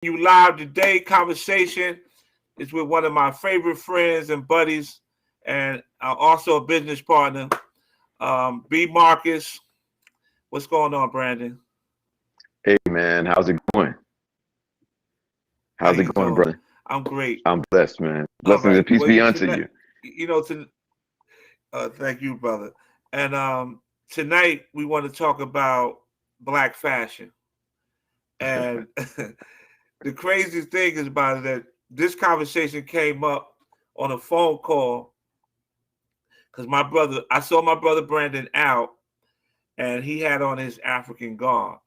You live today. Conversation is with one of my favorite friends and buddies, and also a business partner, B. Marcus. What's going on, Brandon? Hey man, how's it going? How How's it you going, doing? brother? I'm great. I'm blessed, man. All Blessings right. and peace Well, be you unto tonight, you. you know, thank you, brother. And tonight we want to talk about black fashion. And the crazy thing is about it that this conversation came up on a phone call because I saw my brother Brandon out, and he had on his African garb,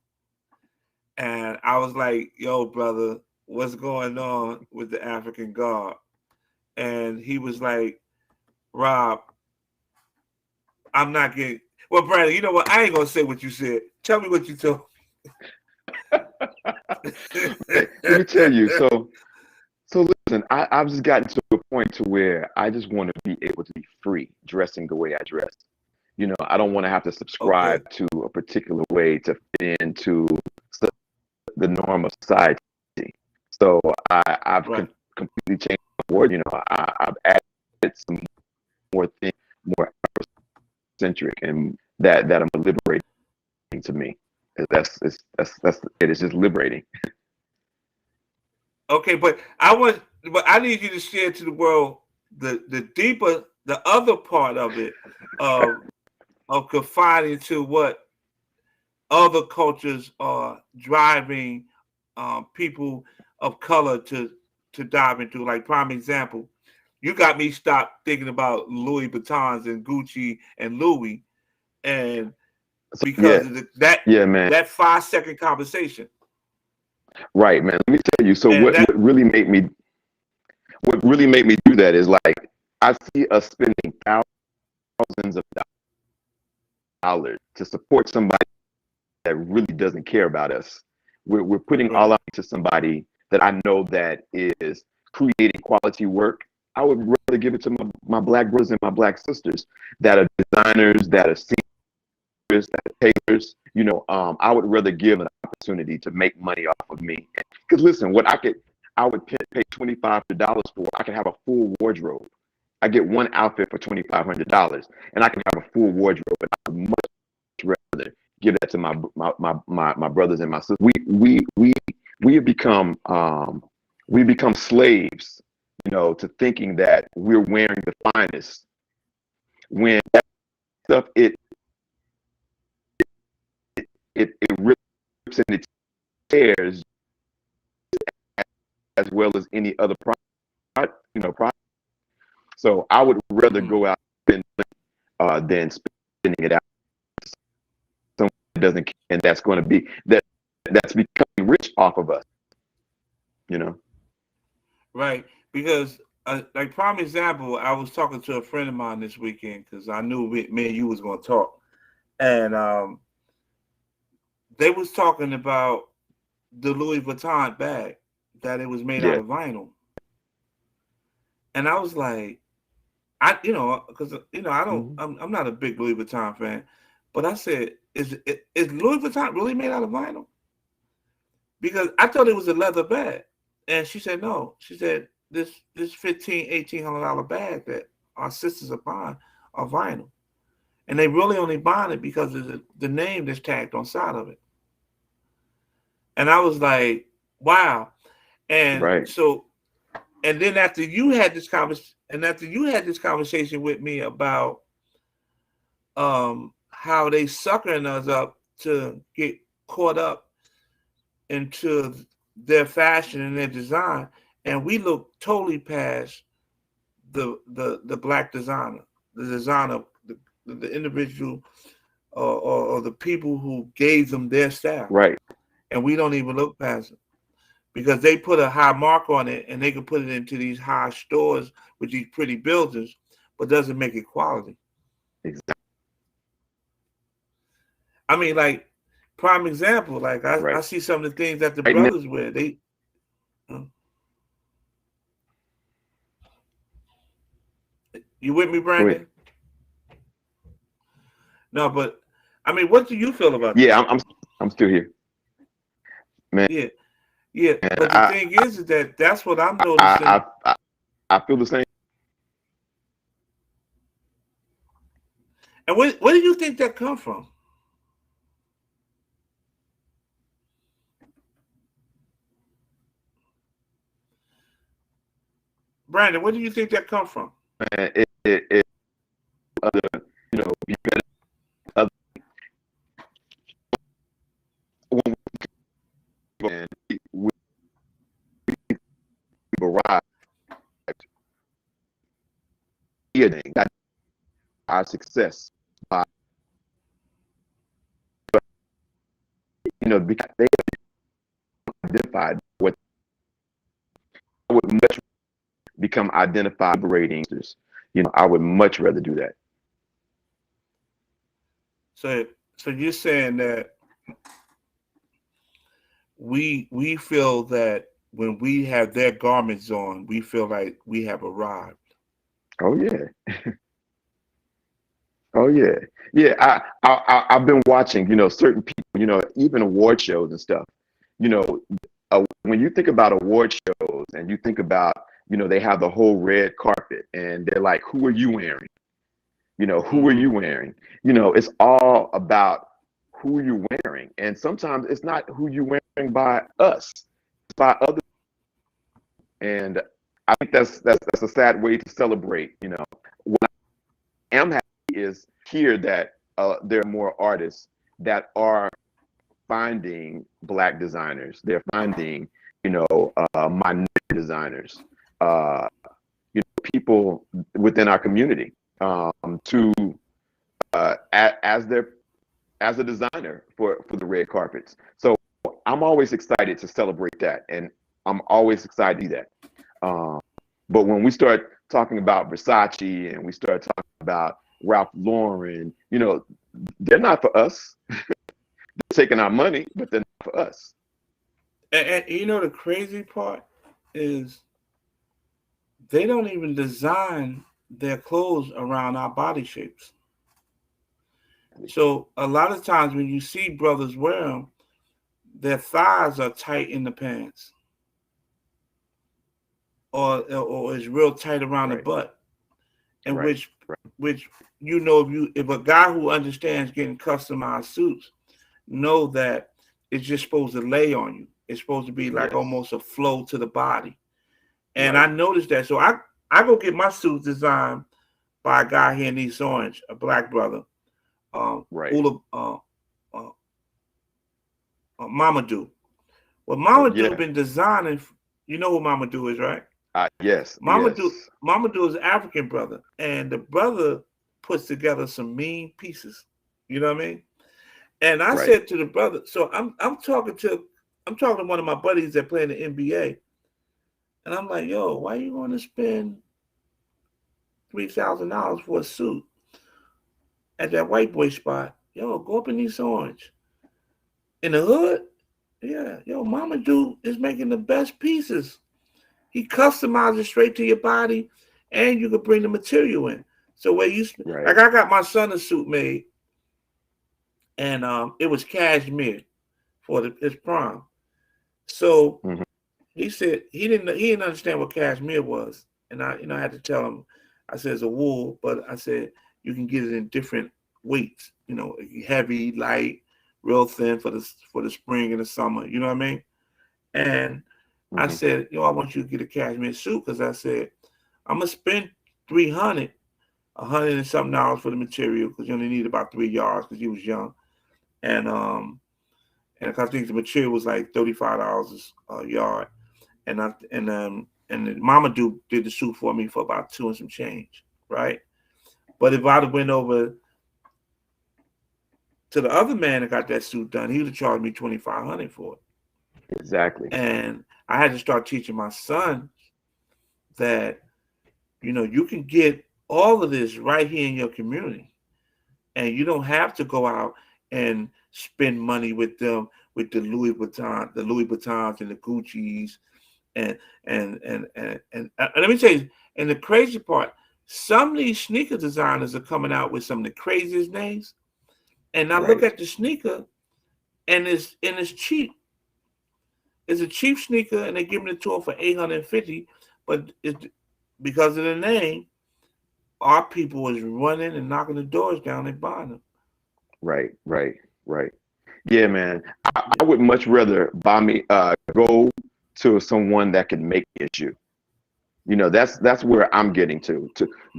and I was like, "Yo, brother, what's going on with the African garb?" And he was like, "Rob, I'm not getting." Well, Brandon, you know what? I ain't gonna say what you said. Tell me what you told Hey, let me tell you. So listen, I've just gotten to a point to where I just want to be able to be free dressing the way I dress. I don't want to have to Okay, subscribe to a particular way to fit into s- the norm of society. So I've right. completely changed my word. I've added some more things, more centric, and that are liberating to me. That's it. It's just liberating. Okay, but I need you to share to the world the other part of it, of confining to what other cultures are driving people of color to dive into. Like prime example, you got me stopped thinking about Louis Vuittons and Gucci and Louis, and So because yeah, of yeah, man. that 5 second conversation, Right, man. Let me tell you. So and that what really made me do that is like I see us spending thousands of dollars to support somebody that really doesn't care about us. We're putting all right, out to somebody that I know that is creating quality work. I would rather give it to my black brothers and my black sisters that are designers, that are singers, that are tailors. I would rather give an opportunity to make money off of me. Because listen, I would pay $2,500 for. I can have a full wardrobe. I get one outfit for $2,500, and I can have a full wardrobe. And I would much rather give that to my brothers and my sisters. We have become slaves, to thinking that we're wearing the finest when that stuff it rips and it tears as well as any other product. So I would rather mm, go out and than spending it out someone that doesn't care, and that's going to be that's becoming rich off of us. You know. right, because like prime example, I was talking to a friend of mine this weekend because I knew me and you was going to talk, and they was talking about the Louis Vuitton bag that it was made out Yeah. of vinyl, and I was like, because I don't, Hmm. I'm not a big Louis Vuitton fan, but I said, is Louis Vuitton really made out of vinyl? Because I thought it was a leather bag, and she said no. She said this 1800 bag that our sisters are buying are vinyl, and they really only buying it because of the name that's tagged on side of it. And I was like, wow. And Right. so, and then after you had this conversation with me about how they suckering us up to get caught up into their fashion and their design, and we look totally past the black designer, the designer, the individual or the people who gave them their style, Right. and we don't even look past it because they put a high mark on it and they can put it into these high stores with these pretty buildings, but doesn't make it quality. Exactly. I mean, like prime example, like I Right. see some of the things that the Right now. brothers wear. Uh, you with me, Go ahead. Brandon? No, but I mean, what do you feel about Yeah, that? I'm still here, man. Yeah, Yeah, And but the thing is that that's what I'm noticing. I feel the same. And where do you think that come from? Brandon, where do you think that come from? It other, be better. Other, and we arrive that our success by, because they identified what I would much become identified liberating. I would much rather do that. So you're saying that we feel that when we have their garments on, we feel like we have arrived. Oh yeah. Oh yeah. Yeah. I've been watching, certain people, even award shows and stuff. When you think about award shows and you think about, they have the whole red carpet and they're like, who are you wearing? Who are you wearing? It's all about who you're wearing. And sometimes it's not who you're wearing by us, it's by others. And I think that's a sad way to celebrate. What I am happy is here that there are more artists that are finding Black designers. They're finding, minority designers, uh, people within our community to as a designer for the red carpets. So I'm always excited to celebrate that, and I'm always excited to do that. But when we start talking about Versace and we start talking about Ralph Lauren, they're not for us. They're taking our money, but they're not for us. And the crazy part is they don't even design their clothes around our body shapes. So a lot of times when you see brothers wear them, their thighs are tight in the pants, or is real tight around the butt, and Right. which if a guy who understands getting customized suits know that it's just supposed to lay on you. It's supposed to be like almost a flow to the body. And I noticed that. So I go get my suits designed by a guy here in East Orange, a Black brother, Mamadou. Well, Mamadou been designing. You know who Mamadou is, right? Yes. Mamadou is an African brother, and the brother puts together some mean pieces. You know what I mean? And I said to the brother, so I'm talking to one of my buddies that play in the NBA, and I'm like, yo, why are you going to spend $3,000 for a suit at that white boy spot? Yo, go up in East Orange. In the hood, yeah, yo, Mamadou is making the best pieces. He customizes straight to your body, and you could bring the material in. So where like I got my son a suit made, and it was cashmere for his prom. So he said he didn't understand what cashmere was, and I had to tell him. I said it's a wool, but I said you can get it in different weights. Heavy, light, real thin for the spring and the summer. You know what I mean? And I said, I want you to get a cashmere suit because I said I'm gonna spend $300 and something dollars for the material because you only need about 3 yards because he was young, and I think the material was like $35 a yard, and Mamadou did the suit for me for about 2 and some change, right? But if I'd have went over to the other man that got that suit done, he would have charged me $2,500 for it. Exactly. And I had to start teaching my son that, you can get all of this right here in your community. And you don't have to go out and spend money with them, with the Louis Vuittons and the Gucci's. And let me tell you, and the crazy part, some of these sneaker designers are coming out with some of the craziest names. And I look at the sneaker and it's cheap. It's a cheap sneaker, and they're giving it to him for 850. But it's because of the name, our people is running and knocking the doors down and buying them. Right, right, right. Yeah, man. I would much rather buy me go to someone that can make me a shoe. You know, that's where I'm getting to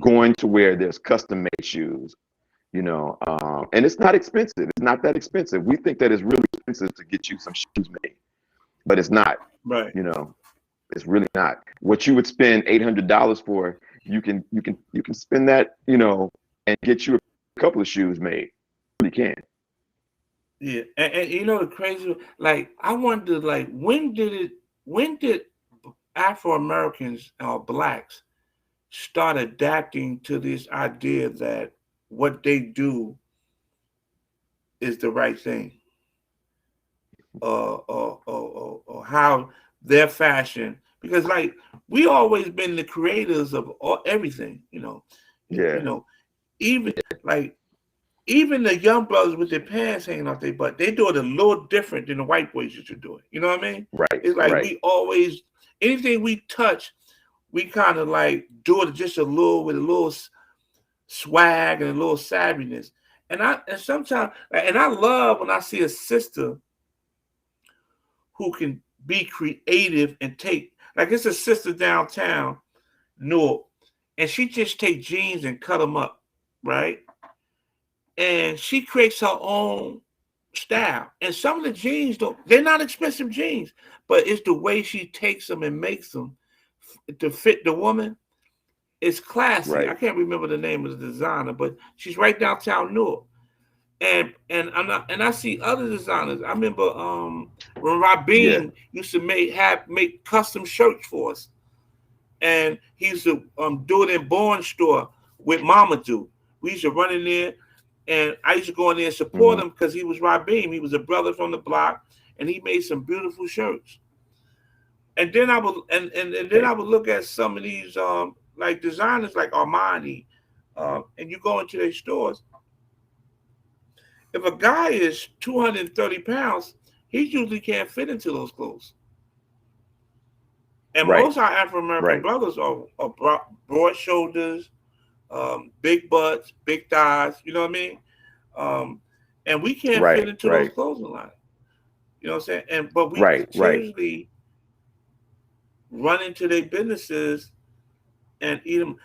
going to where there's custom made shoes. You know, and it's not expensive. It's not that expensive. We think that it's really expensive to get you some shoes made, but it's not. Right. You know, it's really not. What you would spend $800 for, you can spend that, you know, and get you a couple of shoes made. You can. Yeah, and you know the crazy, like I wonder, like when did Afro Americans or blacks start adapting to this idea that what they do is the right thing, or how their fashion, because like we always been the creators of everything, you Yeah, know, even like even the young brothers with their pants hanging off their butt, they do it a little different than the white boys used to do it. You know what I mean? right, It's like right, we always, anything we touch, we kind of like do it just a little with a little swag and a little savviness. And sometimes, and I love when I see a sister who can be creative and take, like it's a sister downtown, Newark, and she just take jeans and cut them up, right? And she creates her own style. And some of the jeans they're not expensive jeans, but it's the way she takes them and makes them to fit the woman. It's classy. I right. can't remember the name of the designer, but she's right downtown Newark. And I see other designers. I remember when Yeah. Rabin used to make custom shirts for us, and he used to do it in Born Store with Mamadou. We used to run in there, and I used to go in there and support Hmm. him because he was Rabin. He was a brother from the block, and he made some beautiful shirts. And then I would and then Right, I would look at some of these like designers like Armani, and you go into their stores. If a guy is 230 pounds, he usually can't fit into those clothes. And right, most of our African American right, brothers are broad shoulders, big butts, big thighs. You know what I mean? Um, and we can't fit right, into those right, clothes a lot. You know what I'm saying? But we right, right. continuously run into their businesses and eat them.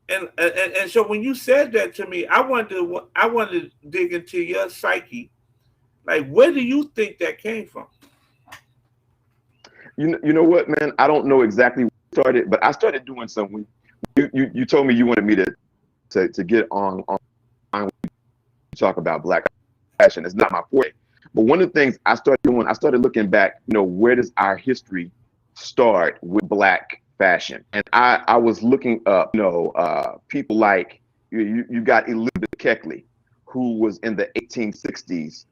And so when you said that to me, I wanted to dig into your psyche. Like, where do you think that came from? You know what, man? I don't know exactly what started, but I started doing something. You told me you wanted me to get on talk about black fashion. It's not my forte. But one of the things I started doing, I started looking back, you know, where does our history start with black fashion? And I was looking up, you know, people like you got Elizabeth Keckley, who was in the 1860s.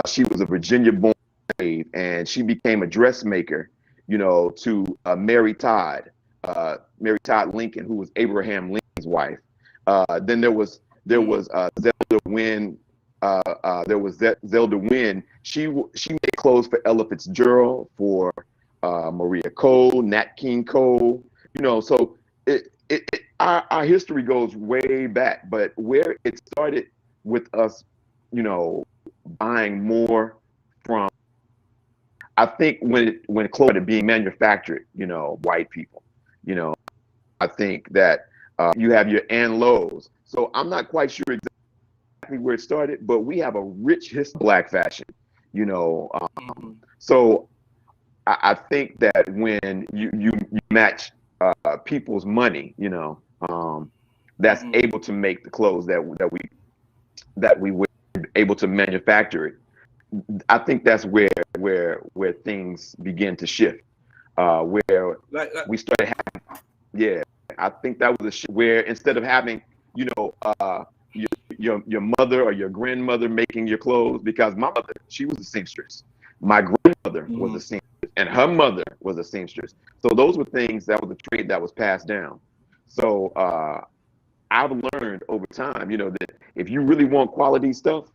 She was a Virginia born slave, and she became a dressmaker, you know, to Mary Todd Lincoln, who was Abraham Lincoln's wife. Then there Mm-hmm. was Zelda Wynn. There was Zelda Wynn. She made clothes for Ella Fitzgerald, for Maria Cole, Nat King Cole. You know, so our history goes way back, but where it started with us, you know, buying more from, I think when clothes started being manufactured, you know, white people, you know, I think that you have your Ann Lowe's. So I'm not quite sure exactly where it started, but we have a rich history of black fashion, you know. Mm-hmm. So I think that when you match people's money, you know, that's Mm-hmm. able to make the clothes that we were able to manufacture it. I think that's where things begin to shift. Where Like we started having, yeah, I think that was a shift where instead of having, you know, your your mother or your grandmother making your clothes, because my mother, she was a seamstress. My grandmother was mm-hmm. a seamstress, and her mother was a seamstress. So those were things that was a trade that was passed down. So I've learned over time, you know, that if you really want quality stuff,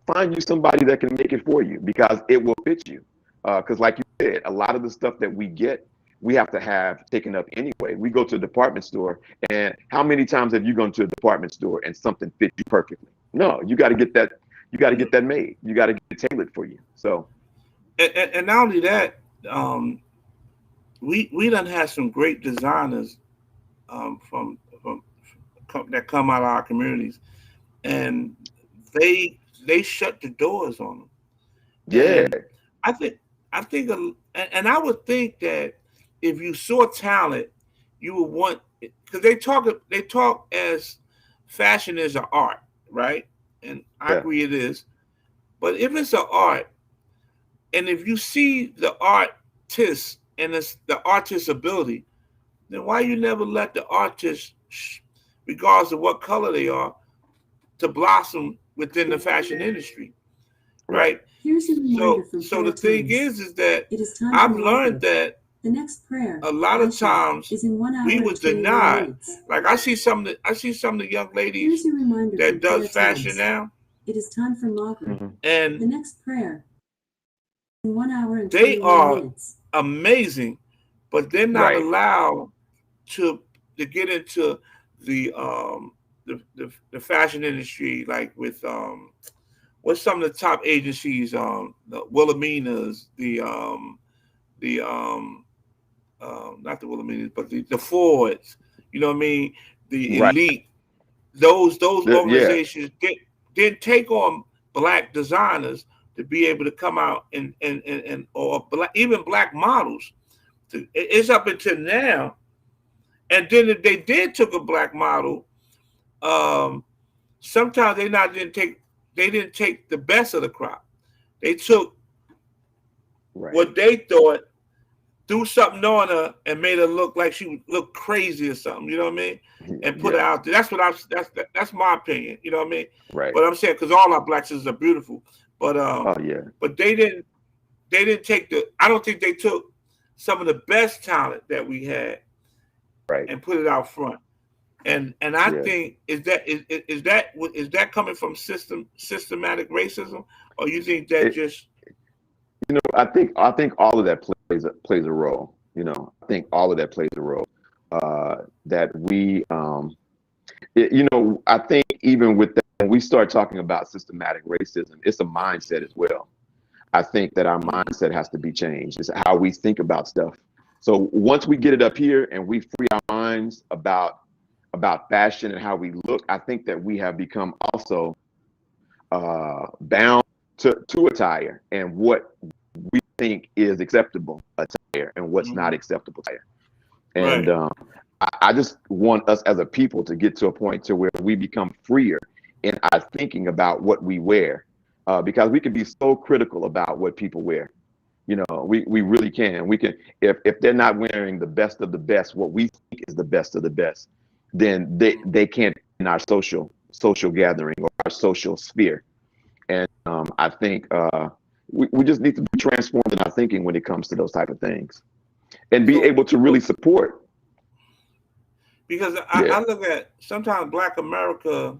find you somebody that can make it for you because it will fit you. Because like you said, a lot of the stuff that we get, we have to have taken up anyway. We go to a department store, and how many times have you gone to a department store and something fits you perfectly? No, you got to get that. You got to get that made. You got to get it tailored for you. So, and not only that, we done had some great designers from that come out of our communities, and they shut the doors on them. yeah, And I think, and I would think that if you saw talent, you would want, because they talk as fashion is an art, right? And I yeah, agree it is. But if it's an art, and if you see the artist and it's the artist's ability, then why you never let the artist, regardless of what color they are, to blossom within the fashion industry, right. right? Here's a reminder from So the prayer thing times. is that It is time I've for learned Margaret. that The next prayer, a lot of Asha, times is in 1 hour we and was 21 denied. minutes. Like I see some of the young ladies Here's a reminder that from does prayer fashion times. now, It is time for Margaret. Hmm. The and next prayer in 1 hour and they 21 are minutes. amazing, but they're not Right. allowed to get into the the fashion industry, like with what's some of the top agencies, the Wilhelmina's, the not the Wilhelmina's, but the Fords, you know what I mean, the Right. Elite, those Yeah. organizations didn't take on black designers to be able to come out and or black, even black models. It's up until now, and then if they did took a black model, um, sometimes they didn't take the best of the crop. They took Right. what they thought, threw something on her and made her look like she would look crazy or something. You know what I mean? And put her Yeah. out there. That's my opinion. You know what I mean? Right. But I'm saying because all our black sisters are beautiful, but Oh yeah. but they didn't take the. I don't think they took some of the best talent that we had Right. and put it out front. And I Yeah. think is that coming from systematic racism, or you think that It, just I think all of that plays a role. I think all of that plays a role. That we, I think even with that, when we start talking about systematic racism, it's a mindset as well. I think that our mindset has to be changed. It's how we think about stuff. So once we get it up here and we free our minds about fashion and how we look, I think that we have become also bound to attire and what we think is acceptable attire and what's not acceptable attire. And right? I just want us as a people to get to a point to where we become freer in our thinking about what we wear, because we can be so critical about what people wear. We really can. We can, if they're not wearing the best of the best, what we think is the best of the best, then they can't be in our social gathering or our social sphere. And I think we just need to be transformed in our thinking when it comes to those type of things, and be So able to really support. because Yeah. I look at sometimes Black America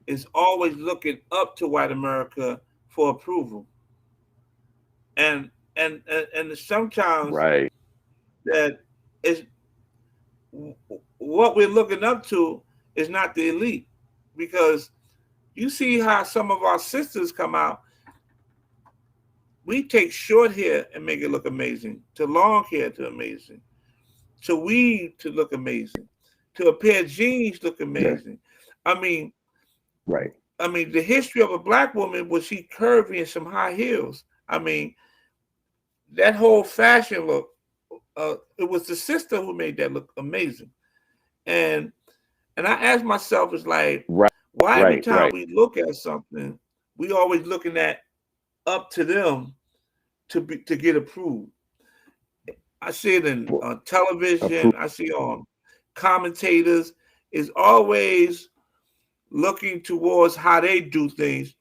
is always looking up to white America for approval, and sometimes Right. that is what we're looking up to is not the elite, because you see how some of our sisters come out. We take short hair and make it look amazing, to long hair to amazing, to weave to look amazing, to a pair of jeans look Yeah. amazing. I mean, Right. the history of a black woman was she curvy and some high heels. I mean, that whole fashion look, it was the sister who made that look amazing. And I ask myself, it's like, Right. why every Right. time Right. we look at something, we always looking at up to them to get approved. I see it in on television. I see on commentators is always looking towards how they do things.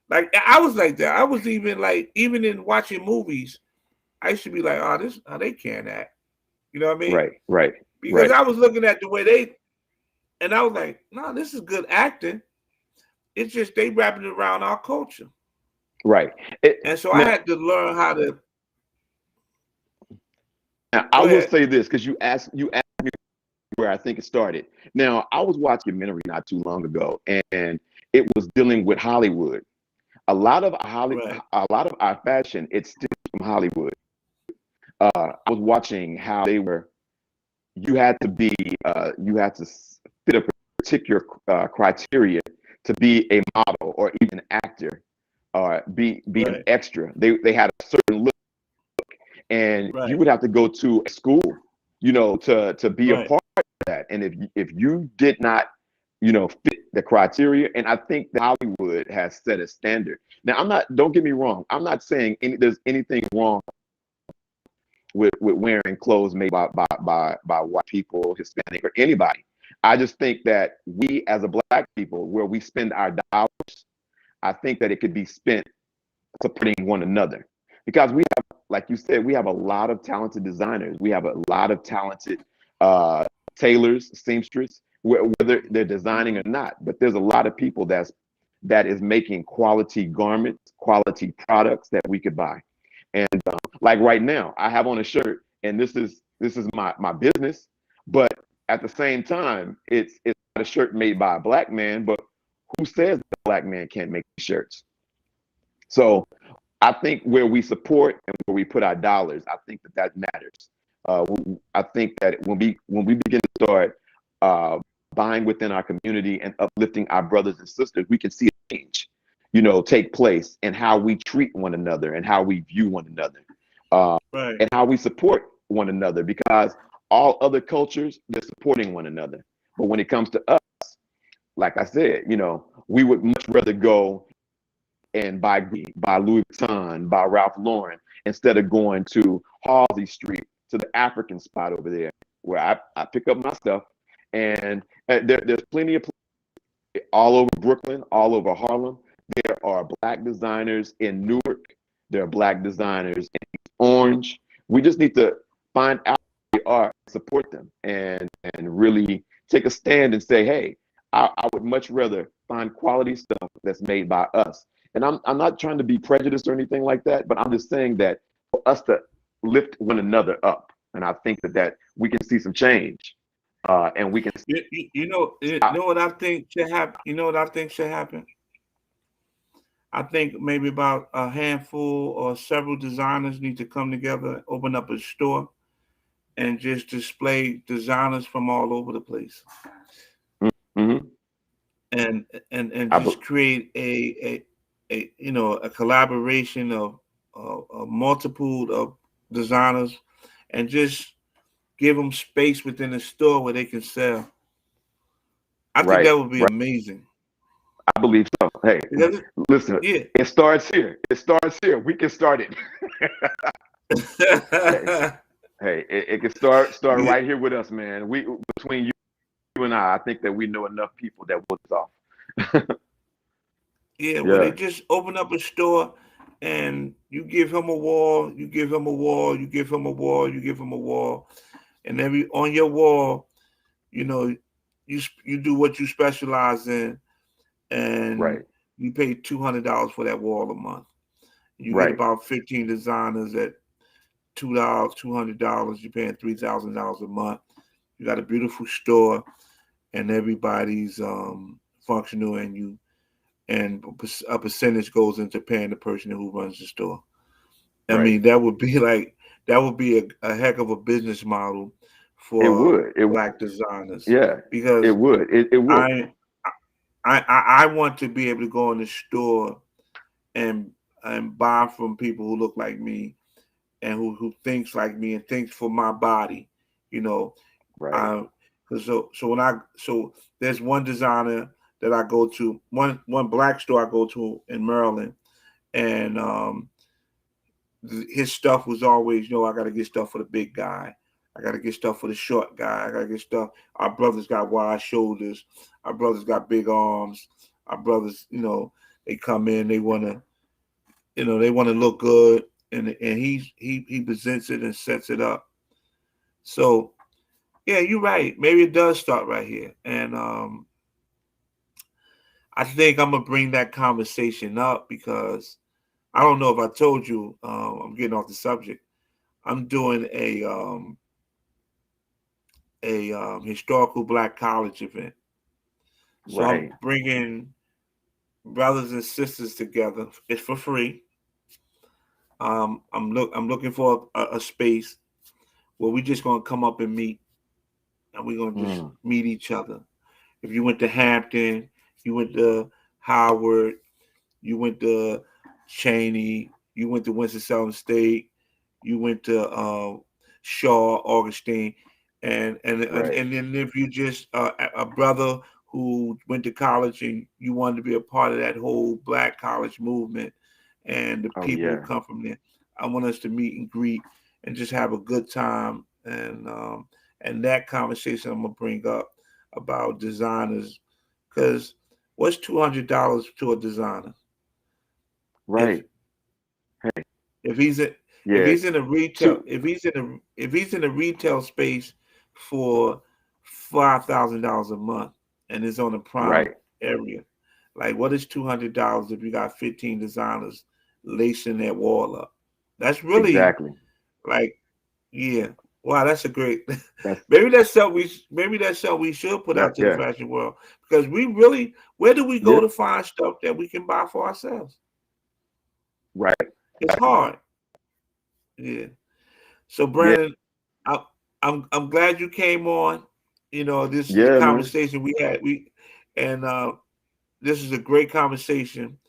Like I was like that. I was even in watching movies. I used to be like, oh, they can't act. You know what I mean? Right. Right. Because Right. I was looking at the way they, and I was like, no, this is good acting. It's just they wrapping it around our culture. Right. And so I Now, had to learn how to. Now, I Go will ahead. say this because you asked me where I think it started. Now, I was watching a documentary not too long ago, and it was dealing with Hollywood. Right. A lot of our fashion, it stems from Hollywood. I was watching how they were. You had to be, you had to fit a particular criteria to be a model or even an actor or be an Right. extra. They had a certain look, and you Right. would have to go to a school, to be a Right. part of that. And if you did not, fit the criteria, and I think that Hollywood has set a standard. Now, I'm not. Don't get me wrong. I'm not saying there's anything wrong with wearing clothes made by white people, Hispanic, or anybody. I just think that we as a black people, where we spend our dollars, I think that it could be spent supporting one another. Because we have, like you said, we have a lot of talented designers. We have a lot of talented uh, tailors, seamstresses, whether they're designing or not. But there's a lot of people that is making quality garments, quality products that we could buy. And like right now, I have on a shirt, and this is my business. But at the same time, it's not a shirt made by a black man. But who says the black man can't make shirts? So I think where we support and where we put our dollars, I think that matters. I think that when we begin to start uh, buying within our community and uplifting our brothers and sisters, we can see a change, take place in how we treat one another and how we view one another, Right. and how we support one another. Because all other cultures, they're supporting one another, but when it comes to us, like I said, we would much rather go and buy Louis Vuitton, buy Ralph Lauren, instead of going to Halsey Street to the African spot over there where I pick up my stuff. And there's plenty of all over Brooklyn, all over Harlem. There are black designers in Newark. There are black designers in Orange. We just need to find out who they are, support them, and really take a stand and say, hey, I would much rather find quality stuff that's made by us. And I'm not trying to be prejudiced or anything like that, but I'm just saying that for us to lift one another up, and I think that we can see some change, and we can You stop. know what I think should happen. You know what I think should happen. I think maybe about a handful or several designers need to come together, open up a store, and just display designers from all over the place, Mm-hmm. and I, just create a collaboration of a multiple of designers, and just give them space within the store where they can sell. I think right, that would be right. amazing. I believe so. Hey, Because listen, yeah. it starts here. It starts here. We can start it. Hey, hey, it can start Yeah, right here with us, man. We between you and I think that we know enough people that will off. yeah, where they Yeah, just open up a store and you give him a wall, you give him a wall, you give him a wall, you give him a wall, and every on your wall, you know, you do what you specialize in, and right, you pay $200 for that wall a month. You get right, about 15 designers at $2, $200. You're paying $3,000 a month. You got a beautiful store, and everybody's functional, and a percentage goes into paying the person who runs the store. I right. mean, that would be a heck of a business model It for would. black designers, Yeah, it because would. It would. I I want to be able to go in the store and buy from people who look like me, and who thinks like me and thinks for my body, you know. Right. I so there's one designer that I go to, one black store I go to in Maryland, and his stuff was always, I got to get stuff for the big guy. I got to get stuff for the short guy. I got to get stuff. Our brothers got wide shoulders. Our brothers got big arms. Our brothers, they come in. They want to look good, and he presents it and sets it up. So yeah, you're right. Maybe it does start right here, and I think I'm gonna bring that conversation up because I don't know if I told you. I'm getting off the subject. I'm doing a historical Black college event. So I'm Right. bringing brothers and sisters together. It's for free. I'm looking for a space where we just gonna come up and meet, and we're gonna just Mm. meet each other. If you went to Hampton, you went to Howard, you went to Cheney, you went to Winston-Salem State, you went to Shaw, Augustine, Right. and then if you just a brother who went to college and you wanted to be a part of that whole Black college movement, and the Oh people who yeah. come from there, I want us to meet and greet and just have a good time, and that conversation I'm gonna bring up about designers, because what's $200 to a designer? If Right. Hey. if he's a, if Yeah. he's in a retail Two. if he's in a retail space for $5,000 a month and is on a prime Right. area, like what is $200 if you got 15 designers lacing that wall up? That's really Exactly. like, yeah. Wow, that's a great. That's Maybe that's something we should put that. out to the Yeah. fashion world, because we really, where do we go Yeah. to find stuff that we can buy for ourselves? Right. It's Exactly. hard. Yeah. So Yeah. Brandon, I, I'm glad you came on. You know, this is the Yeah, man. conversation we had. And this is a great conversation,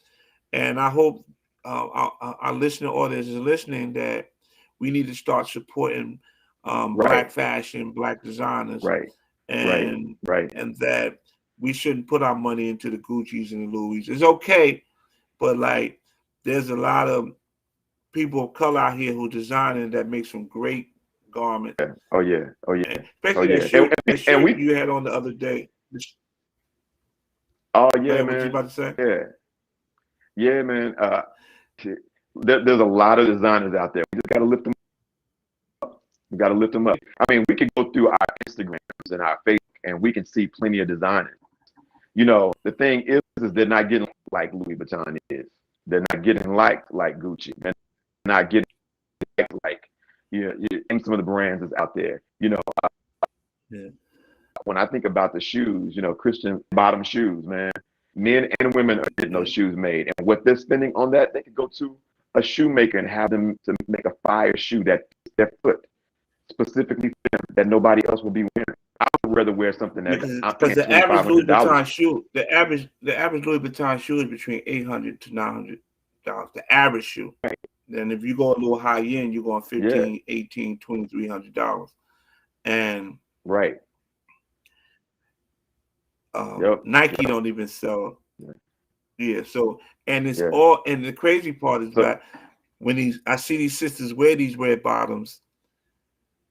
and I hope our listening audience is listening, that we need to start supporting Right. Black fashion, Black designers, Right. Right. and Right. that we shouldn't put our money into the Gucci's and the Louis. It's okay, but like, there's a lot of people of color out here who designing that make some great garments, Yeah. Oh yeah. Oh and yeah. Oh especially yeah. And, that and shirt we. you had on the other day. Oh Go yeah, ahead, what you man. about to say? Yeah. Yeah, man. There's a lot of designers out there. We just gotta lift them. We gotta lift them up. I mean, we can go through our Instagrams and our Facebook, and we can see plenty of designers. You know, the thing is they're not getting like Louis Vuitton is. They're not getting like Gucci. They're not getting like and some of the brands that's out there. You know, Yeah. when I think about the shoes, you know, Christian bottom shoes, man, men and women are getting Yeah. those shoes made, and what they're spending on that, they could go to a shoemaker and have them to make a fire shoe that fits their foot specifically for them, that nobody else will be wearing. I would rather wear something that I'm Because paying the twenty average five Louis hundred dollars. Vuitton shoe, the average Louis Vuitton shoe is between $800 to $900. The average shoe. Right. Then if you go a little high end, you're going Yeah. 15, 18, $2,300. And Right. Yep. Nike Yep. don't even sell. Yeah. Yeah. So, and it's Yeah. all, and the crazy part is So that when I see these sisters wear these red bottoms,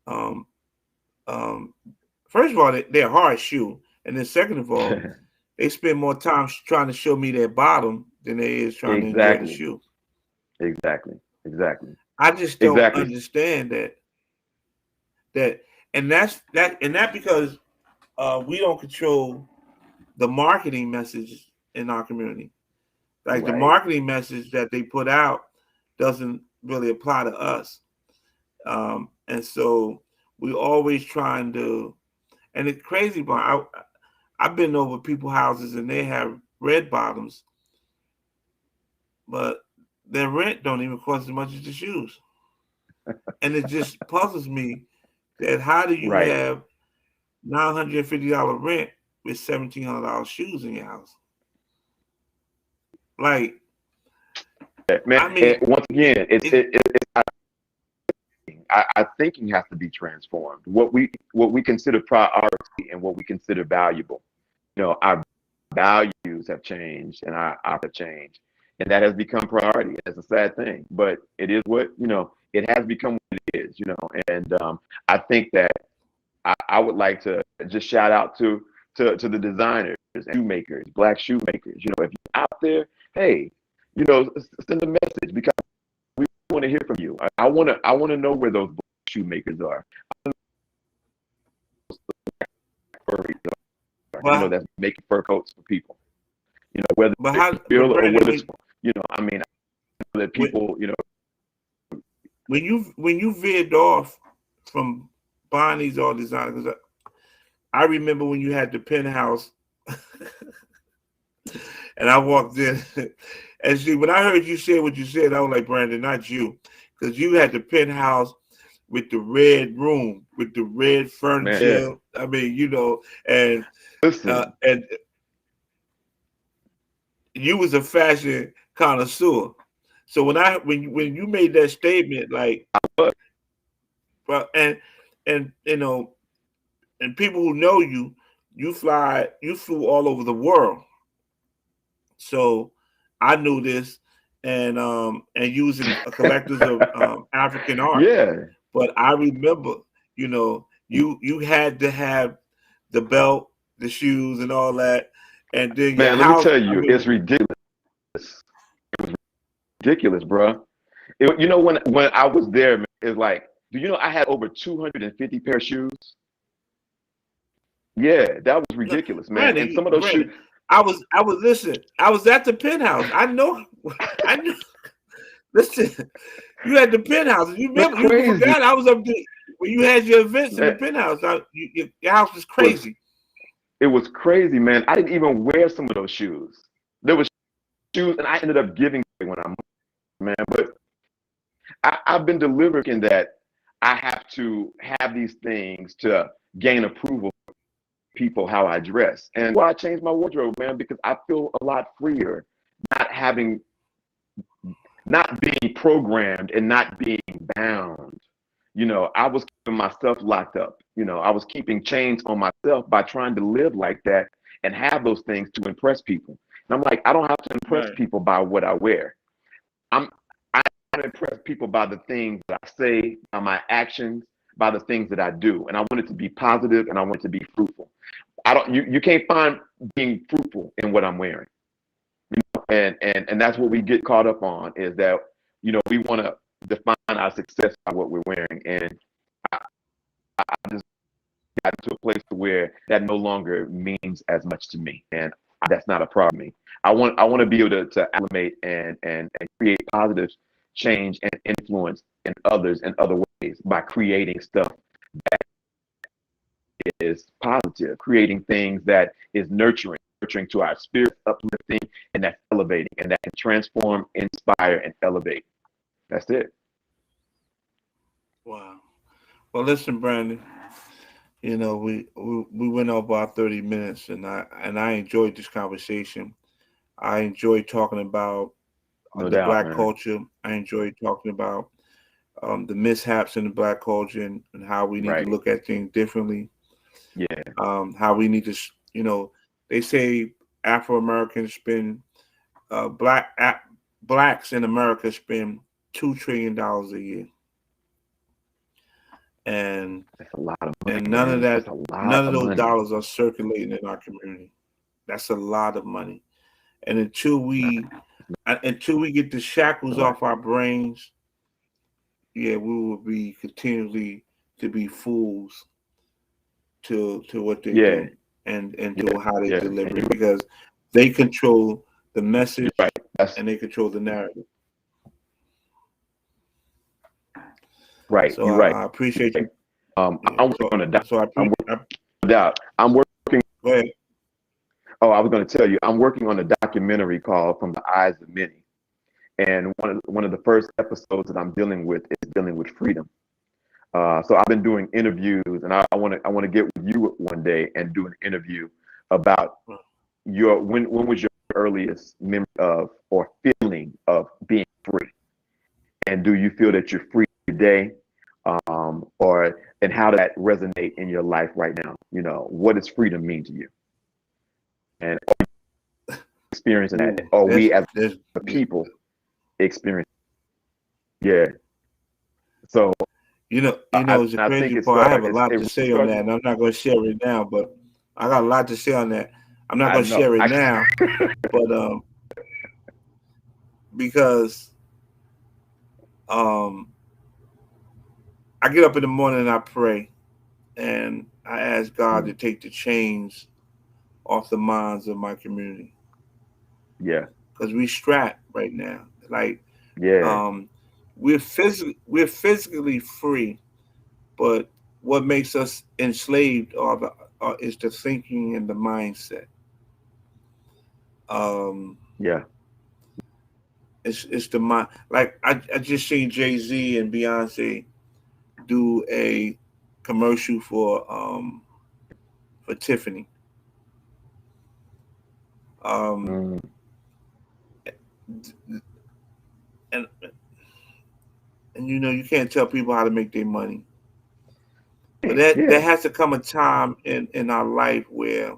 um, um, first of all, they're a hard shoe, and then second of all, they spend more time trying to show me their bottom than they is trying to enjoy the exactly. shoe. Exactly. Exactly. I just don't Exactly. understand that, and that because we don't control the marketing message in our community. Like the Right. marketing message that they put out doesn't really apply to us, and so we always trying to. And the crazy part, I've been over people's houses and they have red bottoms, but their rent don't even cost as much as the shoes. And it just puzzles me that how do you Right. have $950 rent with $1,700 shoes in your house? Like, Man, I mean, and once again, our thinking has to be transformed. What we consider priority and what we consider valuable. You know, our values have changed and our have changed, and that has become priority. It's a sad thing, but it is what, you know. It has become what it is. You know, and I think that I would like to just shout out to the designers and shoemakers, Black shoemakers. You know, if you're out there, hey, you know, send a message, because we want to hear from you. I want to know where those Black shoemakers are. You know, that's making fur coats for people. You know, whether it's real or whether it's, you know, I mean, I know that people, you know, when you veered off from Bonnie's all design, because I remember when you had the penthouse, and I walked in, and see when I heard you say what you said, I was like, Brandon, not you, because you had the penthouse with the red room, with the red furniture. Man, I mean, you know, and listen, and you was a fashion connoisseur. So when you made that statement, like, well, and you know, and people who know you, you flew all over the world. So I knew this, and using a collectors of African art. yeah, But I remember, you know, you had to have the belt, the shoes, and all that, and then your man. Let me house. tell I you, it's mean, ridiculous. It was ridiculous, bro. You know, when I was there, man, it's like, do you know I had over 250 pair of shoes? Yeah, that was ridiculous, man. And some of those shoes, Brandon, I was listen. I was at the penthouse. I know, I knew. Listen, you had the penthouse. You man, remember? You crazy. forgot I was up there when you had your events in the Man, penthouse. Your house was was crazy. it was crazy, man. I didn't even wear some of those shoes. There was shoes, and I ended up giving away when I'm man. But I've been deliberate in that I have to have these things to gain approval from people how I dress, and why I changed my wardrobe, man, because I feel a lot freer, not having, not being programmed and not being bound. You know, I was keeping myself locked up. You know, I was keeping chains on myself by trying to live like that and have those things to impress people. And I'm like, I don't have to impress Right. people by what I wear. I'm I impress people by the things that I say, by my actions, by the things that I do. And I want it to be positive and I want it to be fruitful. I don't you can't find being fruitful in what I'm wearing. And that's what we get caught up on is that, you know, we want to define our success by what we're wearing. And I, I just got to a place where that no longer means as much to me. And that's not a problem to me. I want to be able to animate and create positive change and influence in others in other ways by creating stuff that is positive, creating things that is nurturing to our spirit, uplifting, and that's elevating, and that can transform, inspire, and elevate. That's it. Wow. Well, listen, Brandon. You know, we went over our 30 minutes, and I enjoyed this conversation. I enjoyed talking about No the doubt, black man. culture. I enjoyed talking about the mishaps in the black culture and how we need to Right. look at things differently. Yeah. How we need to, you know, they say Afro Americans spend blacks in America spend $2 trillion a year, and That's a lot of money, and man. That's a lot none of of those money. dollars are circulating in our community. That's a lot of money, and until we get the shackles Right. off our brains, yeah, we will be continually to be fools to what they Yeah. do and Yeah. to how they Yeah. And deliver it because they control the you're message right. That's and they control the narrative. right. So You're right. I appreciate Right. you. Yeah. I'm working on a doc. So I I'm appreciate. working out. I'm working. Go ahead. Oh, I was going to tell you. I'm working on a documentary called "From the Eyes of Many," and one of the first episodes that I'm dealing with is dealing with freedom. So I've been doing interviews, and I want to get with you one day and do an interview about your when was your earliest memory of or feeling of being free, and do you feel that you're free today, or and how does that resonate in your life right now? You know, what does freedom mean to you, and experiencing that, Ooh, or we as that's a people experience? Yeah. So it's a I think crazy it part. I have started. a lot It to really say on started. that, and I'm not going to share it now. But I got a lot to say on that. I'm not I going to know. share it now, but because um, I get up in the morning and I pray, and I ask God to Mm, take the chains off the minds of my community yeah. because we strapped right now. Like Yeah. um, we're physically free, but what makes us enslaved is the thinking and the mindset. Um, Yeah. it's the mind. Like I just seen Jay-Z and Beyonce do a commercial for Tiffany. Um, Mm. and and you can't tell people how to make their money, but that Yeah. there has to come a time in our life where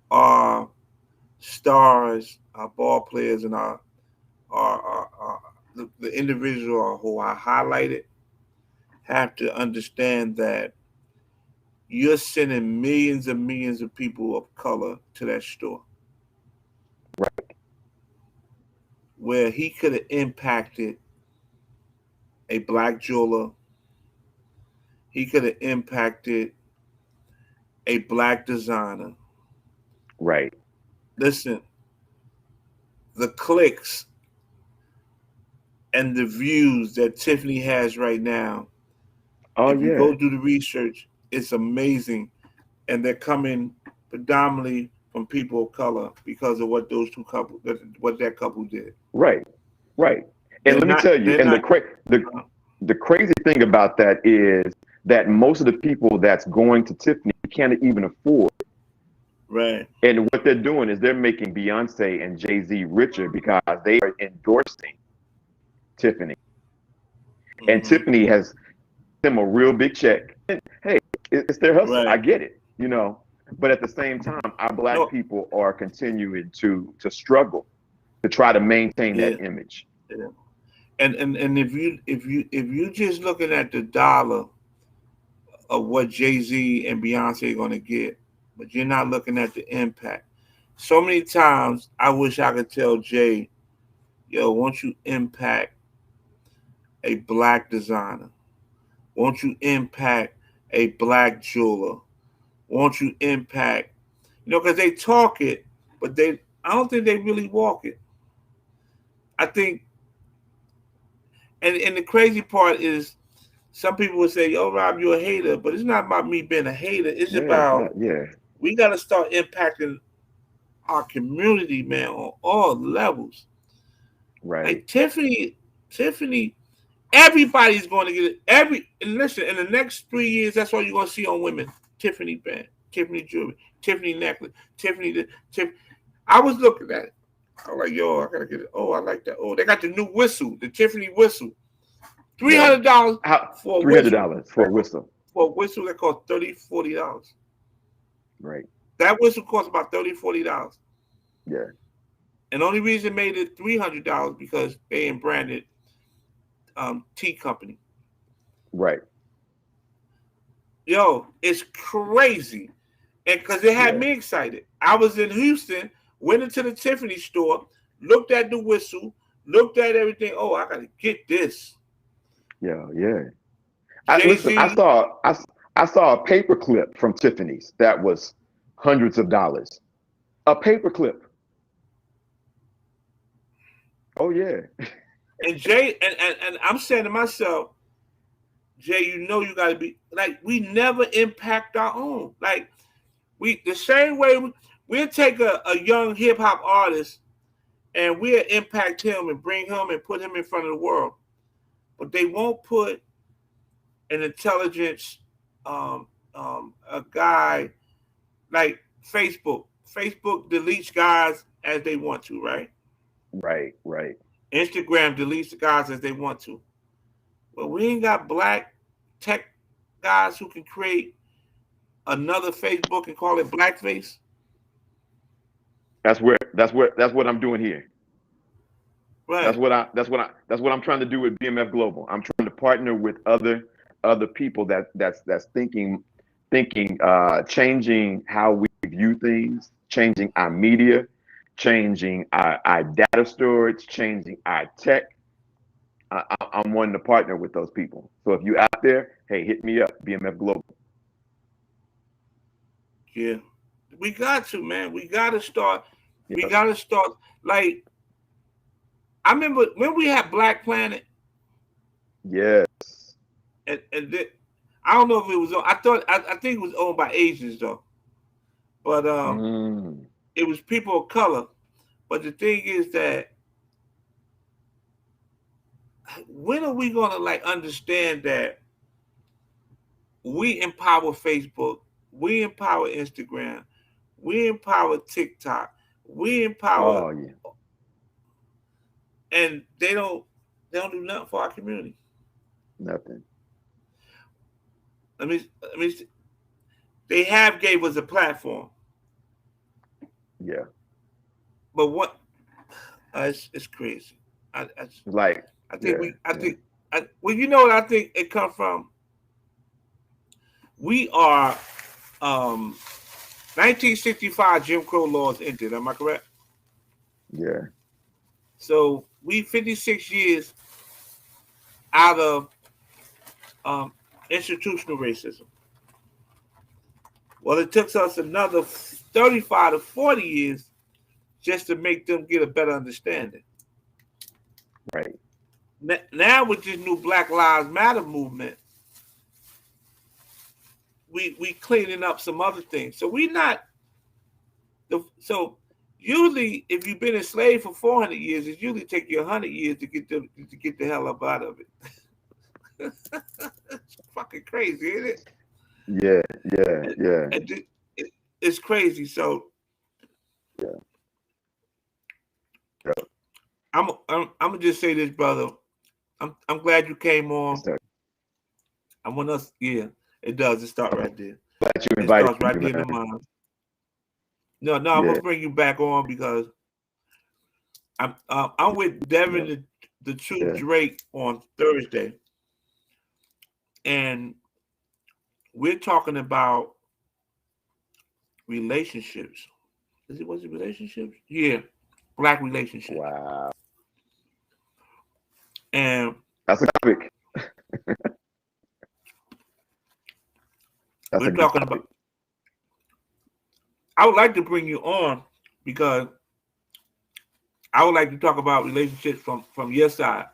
our stars, our ball players, and the individual who I highlighted have to understand that you're sending millions of people of color to that store Right. where he could have impacted a black jeweler, he could have impacted a black designer. Right. Listen, the clicks and the views that Tiffany has right now, Oh if you go yeah. do the research, it's amazing. And they're coming predominantly from people of color because of what that couple did. Right. Right. And They're let me not. tell you, They're and not. Uh, the crazy thing about that is that most of the people that's going to Tiffany can't even afford. right. And what they're doing is they're making Beyonce and Jay-Z richer because they are endorsing Tiffany. And Hmm. Tiffany has them a real big check. And hey, it's their hustle. I Right. get it. But at the same time, our black No. people are continuing to struggle to try to maintain Yeah. that image. Yeah. And if you just looking at the dollar of what Jay Z and Beyonce are going to get, but you're not looking at the impact. So many times, I wish I could tell Jay, yo, won't you impact a black designer? Won't you impact a black jeweler? Won't you impact, because they talk it, but I don't think they really walk it. I think, and the crazy part is, some people would say, "Yo, Rob, you're a hater," but it's not about me being a hater. It's Yeah, it's about not. Yeah, we got to start impacting our community, man, on all levels. right. Like Tiffany, everybody's going to get it. And listen, in the next 3 years, that's all you're going to see on women. Tiffany band, Tiffany jewelry, Tiffany necklace, Tiffany. I was looking at it. I was like, yo, I gotta get it. Oh, I like that. Oh, they got the new whistle, the Tiffany whistle. Three Yeah. hundred dollars How for a whistle. $300 for a whistle. For a whistle that costs $30, $40. Right. That whistle costs about $30, $40. Yeah. And the only reason it made it $300 because they ain't branded tea company. Right. Yo, it's crazy. And because it had Yeah. me excited. I was in Houston, went into the Tiffany store, looked at the whistle, looked at everything. Oh, I gotta get this. Yeah. Yeah. Jay Listen, Z, I saw a paper clip from Tiffany's that was hundreds of dollars. A paper clip. Oh yeah. and Jay, and I'm saying to myself, Jay, you gotta be like, we never impact our own. Like, we the same way we'll take a young hip hop artist and we'll impact him and bring him and put him in front of the world. But they won't put an intelligence, a guy like Facebook. Facebook deletes guys as they want to, right? Right. Right. Instagram deletes the guys as they want to. But we ain't got black tech guys who can create another Facebook and call it blackface. That's what I'm doing here. That's Right. what I that's what I'm trying to do with BMF Global. I'm trying to partner with other people that's thinking changing how we view things, changing our media, changing our data storage, changing our tech. I'm wanting to partner with those people. So if you out there, hey, hit me up, BMF Global. Yeah. We got to, man. We gotta start. Yep. Like, I remember when we had Black Planet. Yes. And I don't know if it was. I think it was owned by Asians though. But Mm. it was people of color. But the thing is that when are we gonna like understand that we empower Facebook, we empower Instagram, we empower TikTok, we empower, Oh yeah. and they don't do nothing for our community. Nothing. Let me. They have gave us a platform, Yeah. but what? It's crazy. I Like, I think yeah, we. I yeah. think. Well, you know what I think it come from. We are 1965 Jim Crow laws ended. Am I correct? Yeah. So we 56 years out of institutional racism. Well, it took us another 35 to 40 years just to make them get a better understanding. Right. Now with this new Black Lives Matter movement, we cleaning up some other things. So we not so usually if you've been enslaved for 400 years, it usually take you 100 years to get the hell up out of it. It's fucking crazy, isn't it? Yeah. Yeah. Yeah. It's crazy. So Yeah. Yeah. I'm gonna just say this, brother. I'm glad you came on. I want us, yeah, it does. It starts right there. Glad you It invited starts right me, there in the man. mind. No, I'm Yeah. gonna bring you back on because I'm with Devin Yeah. the True Yeah. Drake on Thursday, and we're talking about relationships. Was it relationships? Yeah, Black relationships. Wow. And That's a topic. That's a we're good talking topic. about. I would like to bring you on because I would like to talk about relationships from your side.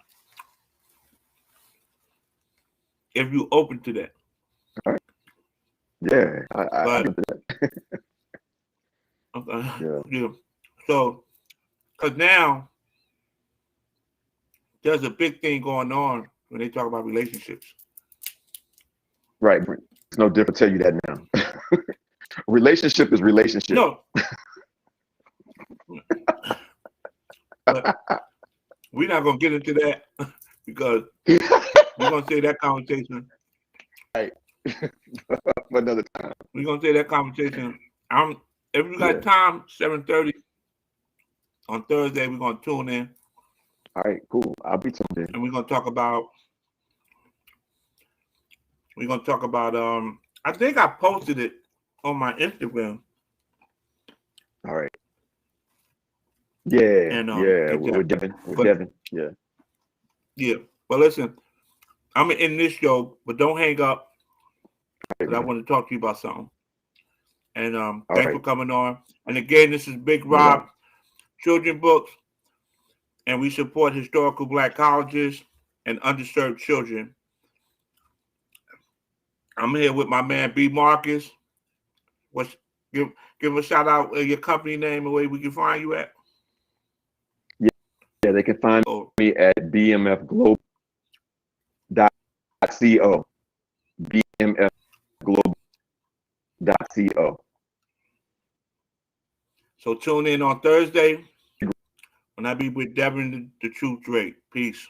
If you're open to that. All right. Yeah. I But get that. Yeah. yeah. So, because now there's a big thing going on when they talk about relationships. Right. It's no different. Tell you that now. Relationship is relationship. No. But we're not going to get into that because we're going to say that conversation. Right. For another time. We're going to say that conversation. If you got Yeah. time, 7:30 on Thursday, we're going to tune in. All right, cool. I'll be tuned in. And we're going to talk about, I think I posted it on my Instagram. All right. Yeah. And, yeah. We're Devin. Devin. Yeah. Yeah. But listen, I'm going to end this show, but don't hang up because I want to talk to you about something. And thanks for coming on. And again, this is Big Rob, Children Books, and we support historical Black colleges and underserved children. I'm here with my man B Marcus. Give a shout out your company name and where we can find you at. Yeah, they can find me at bmfglobal.co. bmfglobal.co. So tune in on Thursday when I be with Devin the True Drake. Peace.